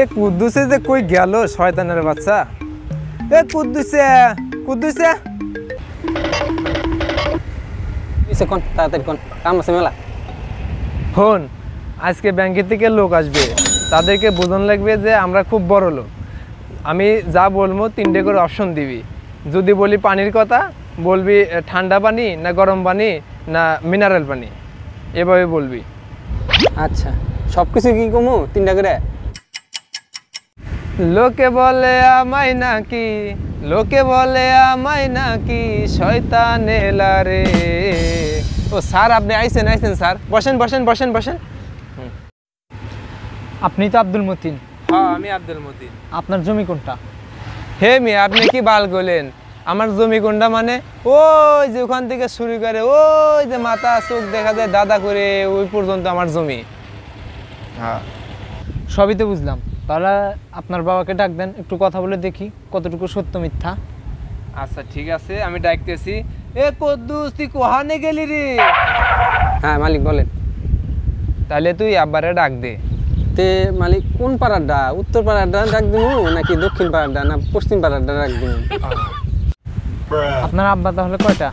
এ কুদ্দুসে যে কই গেল শয়তানের বাচ্চা। এ কুদ্দুসে কুদ্দুসে কোন তাড়াতাড়ি কোন কাম আছে মেলা। হন, আজকে ব্যাংকের থেকে লোক আসবে, তাদেরকে বোঝানো লাগবে যে আমরা খুব বড় লোক। আমি যা বলবো 3টে করে অপশন দিবি। যদি বলি পানির কথা, বলবি ঠান্ডা পানি না গরম পানি না মিনারেল পানি, এভাবে বলবি। আচ্ছা, সব কিছু কি কমু 3টা করে? লোকে বলে আমায় নাকি, লোকে বলে আমায় নাকি শয়তান এলা রে। ও স্যার, আপনি আইছেন আইছেন স্যার, বসেন বসেন বসেন বসেন। আপনি তো আব্দুল মতিন। হ্যাঁ, আমি আব্দুল মতিন। আপনার জমি কোনটা? হে মিয়া, আপনি কি বাল গলেন? আমার জমি কোনটা মানে ওই যে ওখান থেকে শুরু করে ওই যে মাথা চোখ দেখা যায় দাদা করে ওই পর্যন্ত আমার জমি। হ্যাঁ, সবই তো বুঝলাম, তাহলে আপনার বাবাকে ডাক দেন, একটু কথা বলে দেখি কতটুকু সত্য মিথ্যা। আচ্ছা ঠিক আছে, আমি ডাকতেছি। এ কদ্দুস, তুই কোহানে গেলি রে? হ্যাঁ মালিক বলেন। তাহলে তুই আব্বারে ডাক দে। তে মালিক কোন পাড়ারটা, উত্তর পাড়ারটা ডাক দিমু নাকি দক্ষিণ পাড়ারটা না পশ্চিম পাড়ারটা ডাক দিমু? আপনার আব্বা তাহলে কয়টা?